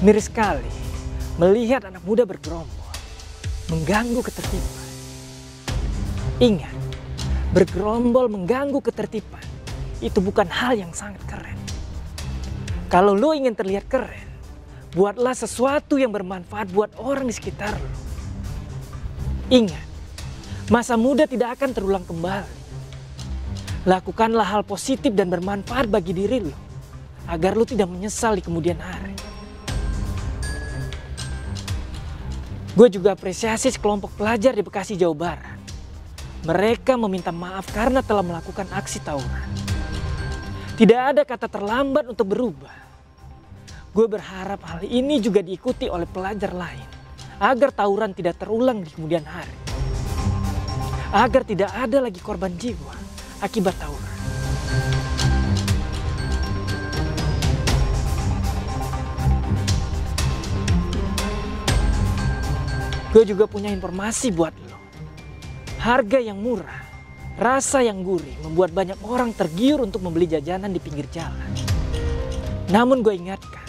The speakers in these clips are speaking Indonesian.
Miris sekali melihat anak muda bergerombol, mengganggu ketertiban. Ingat, bergerombol mengganggu ketertiban itu bukan hal yang sangat keren. Kalau lo ingin terlihat keren, buatlah sesuatu yang bermanfaat buat orang di sekitar lo. Ingat, masa muda tidak akan terulang kembali. Lakukanlah hal positif dan bermanfaat bagi diri lo, agar lo tidak menyesal di kemudian hari. Gue juga apresiasi sekelompok pelajar di Bekasi, Jawa Barat. Mereka meminta maaf karena telah melakukan aksi tawuran. Tidak ada kata terlambat untuk berubah. Gue berharap hal ini juga diikuti oleh pelajar lain, agar tawuran tidak terulang di kemudian hari. Agar tidak ada lagi korban jiwa akibat tawuran. Gue juga punya informasi buat lo. Harga yang murah, rasa yang gurih membuat banyak orang tergiur untuk membeli jajanan di pinggir jalan. Namun gue ingatkan,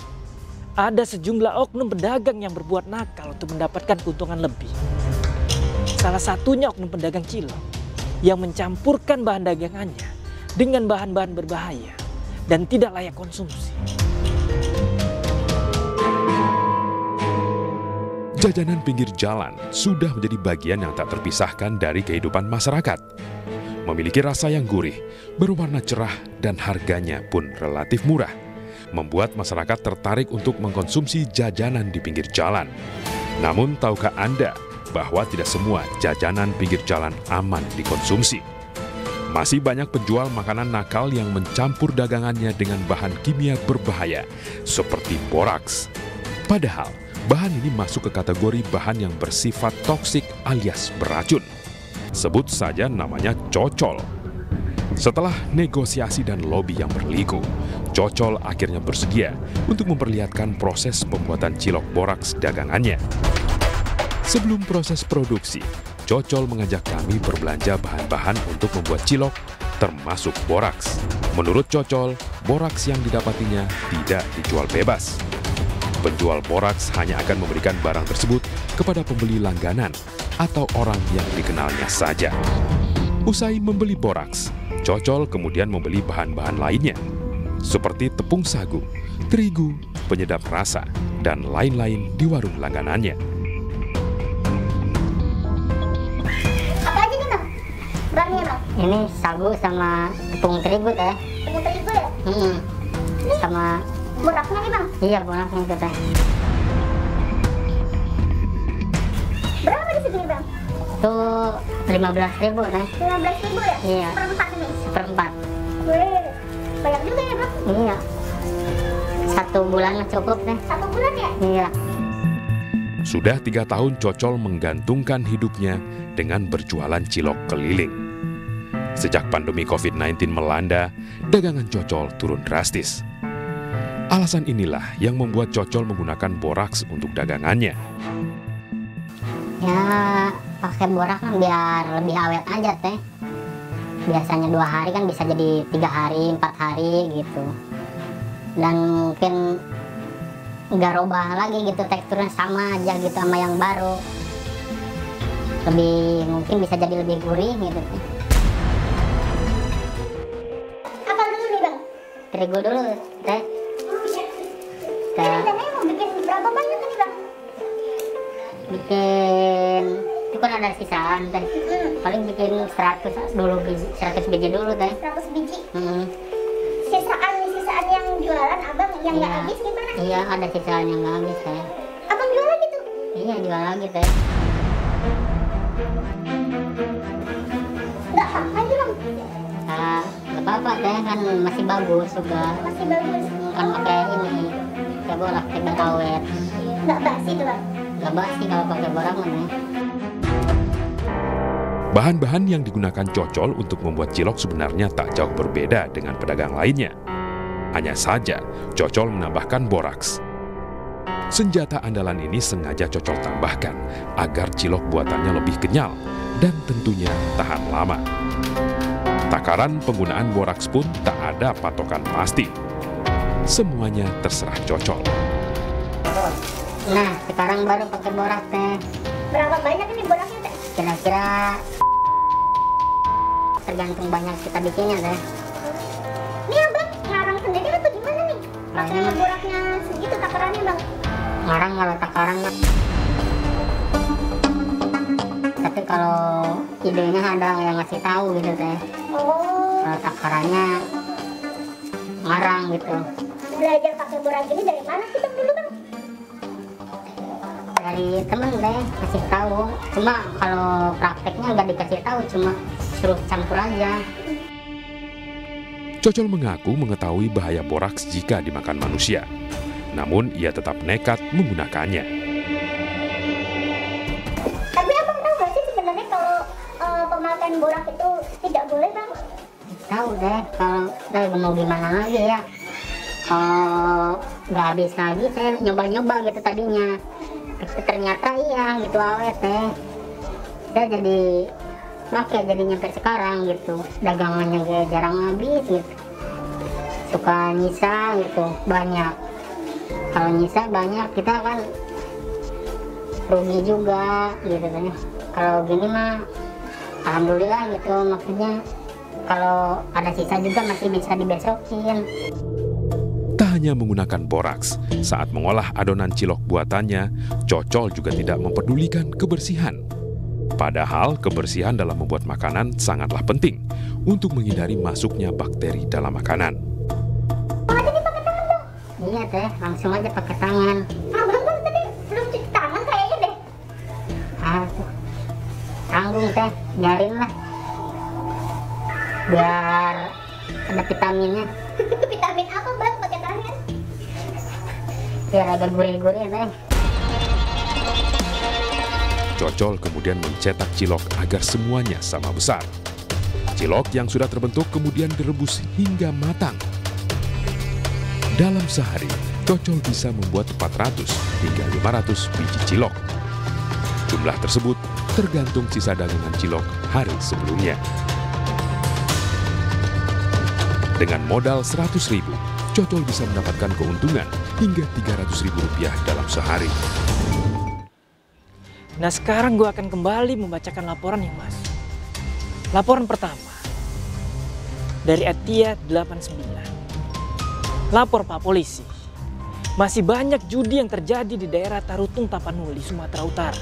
ada sejumlah oknum pedagang yang berbuat nakal untuk mendapatkan keuntungan lebih. Salah satunya oknum pedagang cilok yang mencampurkan bahan dagangannya dengan bahan-bahan berbahaya dan tidak layak konsumsi. Jajanan pinggir jalan sudah menjadi bagian yang tak terpisahkan dari kehidupan masyarakat. Memiliki rasa yang gurih, berwarna cerah, dan harganya pun relatif murah, membuat masyarakat tertarik untuk mengkonsumsi jajanan di pinggir jalan. Namun tahukah Anda bahwa tidak semua jajanan pinggir jalan aman dikonsumsi? Masih banyak penjual makanan nakal yang mencampur dagangannya dengan bahan kimia berbahaya seperti boraks. Padahal bahan ini masuk ke kategori bahan yang bersifat toksik alias beracun. Sebut saja namanya cocol. Setelah negosiasi dan lobi yang berliku, Cocol akhirnya bersedia untuk memperlihatkan proses pembuatan cilok boraks dagangannya. Sebelum proses produksi, Cocol mengajak kami berbelanja bahan-bahan untuk membuat cilok, termasuk boraks. Menurut Cocol, boraks yang didapatinya tidak dijual bebas. Penjual boraks hanya akan memberikan barang tersebut kepada pembeli langganan atau orang yang dikenalnya saja. Usai membeli boraks, Cocol kemudian membeli bahan-bahan lainnya, seperti tepung sagu, terigu, penyedap rasa, dan lain-lain di warung langganannya. Apa aja nih bang? Bahannya bang? Ini sagu sama tepung terigu teh. Tepung terigu ya? Sama boraknya nih bang? iya boraknya itu teh. Berapa di segini bang? Itu 15.000 teh. 15.000 ya? Iya. Seperempat ini? Seperempat. Wih, banyak juga ya bang? Iya. 1 bulan cukup teh. 1 bulan ya? Iya. Sudah 3 tahun Cocol menggantungkan hidupnya dengan berjualan cilok keliling. Sejak pandemi COVID-19 melanda, dagangan Cocol turun drastis. Alasan inilah yang membuat Cocol menggunakan boraks untuk dagangannya. Ya pakai borak kan biar lebih awet aja teh. Biasanya 2 hari kan bisa jadi 3 hari, 4 hari gitu. Dan mungkin nggak robah lagi gitu, teksturnya sama aja gitu sama yang baru. Mungkin bisa jadi lebih gurih gitu. Apa dulu nih bang? Terigu dulu teh. Rencananya mau bikin berapa banyak nih bang? Bikin itu kan ada sisaan teh. Paling bikin 100 biji dulu teh. 100 biji? Sisaan yang jualan abang yang nggak Iya. habis gimana? Iya ada sisaan yang nggak habis teh. Abang jual lagi tuh? Iya jual lagi teh. Nggak apa-apa aja bang? Nggak apa-apa teh, kan masih bagus juga. Masih bagus? Kan pakai ini, pakai borak, pakai awet. Nggak basi tuh bang? Nggak basi kalau pakai borak mana. Bahan-bahan yang digunakan Cocol untuk membuat cilok sebenarnya tak jauh berbeda dengan pedagang lainnya. Hanya saja, Cocol menambahkan boraks. Senjata andalan ini sengaja Cocol tambahkan agar cilok buatannya lebih kenyal dan tentunya tahan lama. Takaran penggunaan boraks pun tak ada patokan pasti. Semuanya terserah Cocol. Nah, sekarang baru pakai borak teh. Berapa banyak ini boraknya teh? Kira-kira tergantung banyak kita bikinnya teh. Ini abang ngarang sendiri atau gimana nih? Pakai Kayaknya boraknya segitu takarannya bang? ngarang kalau takaran mah. Tapi kalau idenya ada yang ngasih tahu gitu teh. Oh, Kalau takarannya ngarang gitu. belajar pakai borak ini dari mana sih bang dulu bang? Dari temen deh kasih tahu. Cuma kalau prakteknya nggak dikasih tahu, cuma suruh campur aja. Cocol mengaku mengetahui bahaya boraks jika dimakan manusia. Namun ia tetap nekat menggunakannya. Tapi abang tahu gak sih sebenarnya kalau pemakaian borak itu tidak boleh bang? Tahu deh, kalau mau gimana lagi ya. Kalau nggak habis lagi saya nyoba-nyoba gitu tadinya. Tapi ternyata iya gitu awet teh. Saya jadi pakai jadi nyampe sekarang gitu. Dagangannya kayak jarang habis gitu. Suka nyisa gitu banyak. Kalau nyisa banyak kita kan rugi juga gitu kan. Kalau gini mah alhamdulillah gitu, maksudnya kalau ada sisa juga masih bisa dibesokin. Tak hanya menggunakan boraks, saat mengolah adonan cilok buatannya, Cocol juga tidak mempedulikan kebersihan. Padahal kebersihan dalam membuat makanan sangatlah penting untuk menghindari masuknya bakteri dalam makanan. Iya teh, langsung aja pakai tangan. Abang kan tadi belum cuci tangan kayaknya deh. Ah, tanggung teh, biarin lah. Biar ada vitaminnya, Vitamin apa bang pakai tangan? biar agak gurih-gurih teh. Cocol kemudian mencetak cilok agar semuanya sama besar. Cilok yang sudah terbentuk kemudian direbus hingga matang. Dalam sehari, Cocol bisa membuat 400 hingga 500 biji cilok. Jumlah tersebut tergantung sisa dagangan cilok hari sebelumnya. Dengan modal 100.000, Cocol bisa mendapatkan keuntungan hingga 300.000 rupiah dalam sehari. Nah sekarang gue akan kembali membacakan laporan yang masuk. Laporan pertama dari Atia 89. Lapor Pak Polisi, masih banyak judi yang terjadi di daerah Tarutung Tapanuli, Sumatera Utara.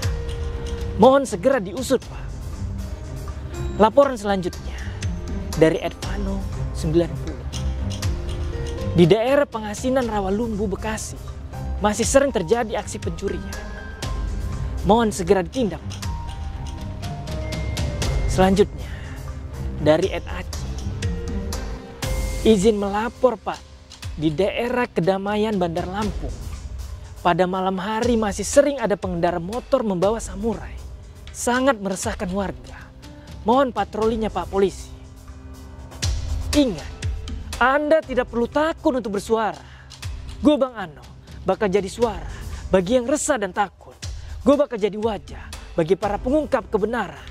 Mohon segera diusut Pak. Laporan selanjutnya dari Edvano 90. Di daerah Pengasinan Rawalumbu, Bekasi, masih sering terjadi aksi pencurian. Mohon segera ditindak Pak. Selanjutnya dari Ed Aci. Izin melapor Pak. Di daerah Kedamaian Bandar Lampung, pada malam hari masih sering ada pengendara motor membawa samurai. Sangat meresahkan warga. Mohon patrolinya Pak Polisi. Ingat, Anda tidak perlu takut untuk bersuara. Gue Bang Ano bakal jadi suara bagi yang resah dan takut. Gue bakal jadi wajah bagi para pengungkap kebenaran.